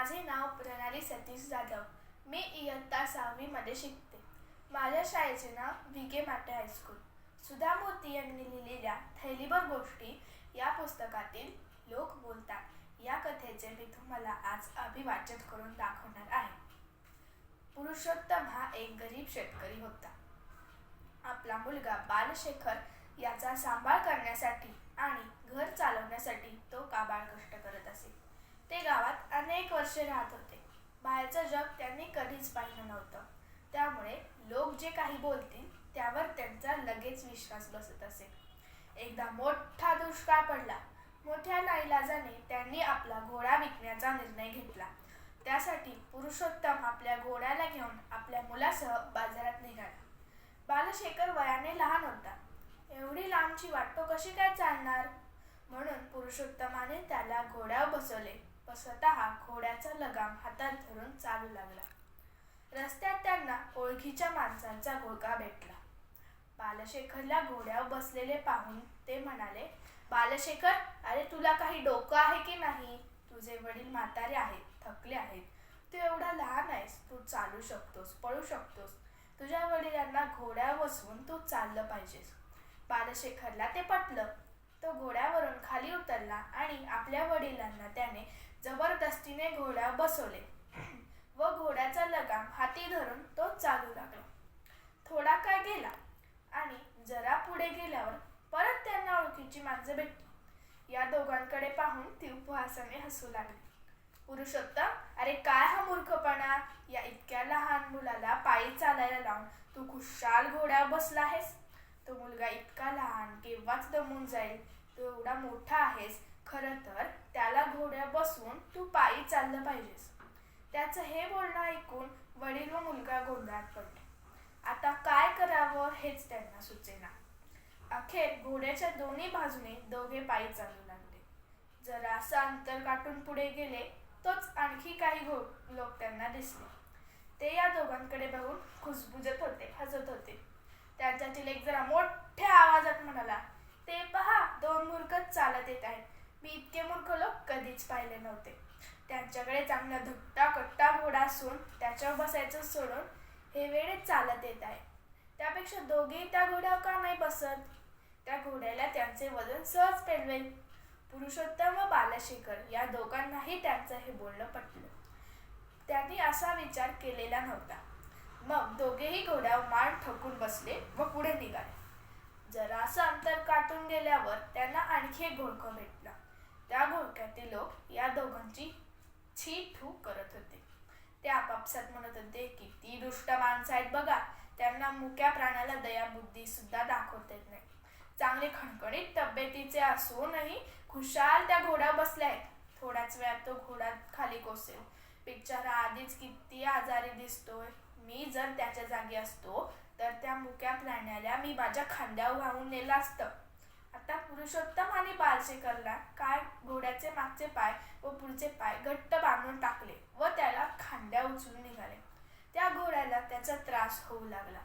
माझे नाव प्रणाली सतीश जाधव. मी इयत्ता 6वी मध्ये शिकते. माझ्या शाळेचे नाव विगे माटे हायस्कूल. सुधा मूर्ती यांनी लिहिलेल्या थैलीभर गोष्टी या पुस्तकातील लोक बोलतात या कथेचे मी तुम्हाला आज अभिवाचन करून दाखवणार आहे. पुरुषोत्तम हा एक गरीब शेतकरी होता. आपला मुलगा बालशेखर याचा सांभाळ करण्यासाठी आणि घर चालवण्यासाठी तो काबाड कष्ट करत असे. ते गावात अनेक वर्षे राहत होते. बाहेरचं जग त्यांनी कधीच पाहिलं नव्हतं. त्यामुळे लोक जे काही बोलतील त्यावर त्यांचा लगेच विश्वास बसत असे. एकदा मोठा दुष्काळ पडला. मोठ्या नाईलाजाने त्यांनी आपला घोडा विकण्याचा निर्णय घेतला. त्यासाठी पुरुषोत्तम आपल्या घोड्याला घेऊन आपल्या मुलासह बाजारात निघाला. बालशेखर वयाने लहान होता. एवढी लांबची वाट तो कशी काय चालणार? म्हणून पुरुषोत्तमाने त्याला घोड्यावर बसवले व स्वतः घोड्याचा लगाम हातात धरून चालू लागला. रस्त्यात त्यांना ओळखीच्या माणसांचा घोळका भेटला. बालशेखरला घोड्यावर बसलेले पाहून ते म्हणाले, बालशेखर, अरे तुला काही डोकं आहे की नाही? तुझे वडील म्हातारे आहेत, थकले आहेत. तू एवढा लहान आहेस, तू चालू शकतोस, पळू शकतोस. तुझ्या वडिलांना घोड्यावर बसवून तू चाललं पाहिजेस. बालशेखरला ते पटलं. तो घोड्यावरून खाली उतरला आणि आपल्या वडिलांना त्याने जबरदस्तीने घोड्यावर बसवले व घोड्याचा लगाम हाती धरून तो चालू लागला. थोडा काळ गेला आणि जरा पुढे गेल्यावर परत त्यांना ओळखीची माणसं भेटली. या दोघांकडे पाहून ती उपहासाने हसू लागली. पुरुषोत्तम, अरे काय हा मूर्खपणा? या इतक्या लहान मुलाला पायी चालायला लावून तू खुशाल घोड्यावर बसला आहेस. तो मुलगा इतका लहान, केव्हाच दमून जाईल. तू एवढा मोठा आहेस. खरं तर त्याला घोड्यावर बसवून तू पायी चाललं पाहिजेस. त्याचं हे बोलणं ऐकून वडील व मुलगा गोंधळात पडले. आता काय करावं हेच त्यांना सुचेना. अखेर घोड्याच्या दोन्ही बाजूने दोघे पायी चालू लागले. जरा असं अंतर गाठून पुढे गेले तोच आणखी काही लोक त्यांना दिसले. ते या दोघांकडे बघून खुसबुजत होते, हसत होते. त्यांच्यातील एक जरा मोठ्या आवाजात म्हणाला, ते पहा, दोन मूर्खच चालत येत आहेत. मी इतके मूर्ख लोक कधीच पाहिले नव्हते. त्यांच्याकडे चांगला धुट्टा कट्टा घोडा असून त्याच्यावर बसायचं सोडून हे वेळे चालत येत आहे. त्यापेक्षा दोघेही त्या घोड्यावर का नाही बसत? त्या घोड्याला त्यांचे वजन सहज पेलवेल. पुरुषोत्तम व बालशेखर या दोघांनाही त्यांचं हे बोलणं पटलं. त्यांनी असा विचार केलेला नव्हता. मग दोघेही घोड्यावर मान ठोकून बसले व पुढे निघाले. जरा असं अंतर काढून गेल्यावर त्यांना आणखी एक घोळकं भेटला. त्या घोळक्यातील लोक या दोघांची छी थू करत होते. ते आपापसात म्हणत होते, किती दुष्ट माणसं आहेत बघा. त्यांना मुक्या प्राण्याला दयाबुद्धी सुद्धा दाखवता येत नाही. चांगले खणखणीत तब्येतीचे असूनही खुशाल त्या घोड्यावर बसले आहेत. थोड्याच वेळात तो घोडा खाली कोसेल. बिचारा आधीच किती आजारी दिसतोय. मी जर त्याच्या जागी असतो तर त्या मुक्या प्राण्याला मी माझ्या खांद्यावर वाहून नेलं असतं. आता पुरुषोत्तम आणि बालशेखरला काय घोड्याचे मागचे पाय व पुढचे पाय घट्ट बांधून टाकले व त्याला खांद्यावर उचलून निघाले. त्या घोड्याला त्याचा त्रास होऊ लागला.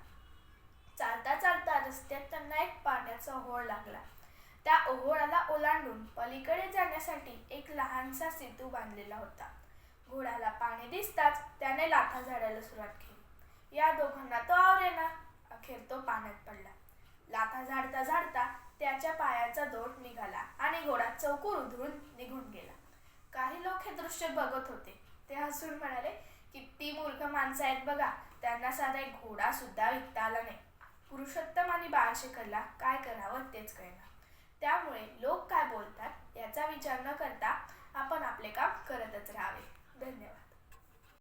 चालता चालता रस्त्यात त्यांना एक पाण्याचा ओहोळ लागला. त्या ओहोळाला ओलांडून पलीकडे जाण्यासाठी एक लहानसा सेतू बांधलेला होता. घोड्याला पाणी दिसताच त्याने लाथा झाडायला सुरुवात केली. या दोघांना तो आवरेना. अखेर तो पाण्यात पडला. लाथा झाडता झाडता त्याच्या पायाचा दोट निघाला आणि घोडा चौकूर उधळून निघून गेला. काही लोक हे दृश्य बघत होते. ते हसून म्हणाले, किती मूर्ख माणसं आहेत बघा. त्यांना साधा एक घोडा सुद्धा विकता आला नाही. पुरुषोत्तम आणि बालशेखरला काय करावं तेच कळेना. त्यामुळे लोक काय बोलतात याचा विचार न करता आपण आपले काम करतच राहावे. धन्यवाद.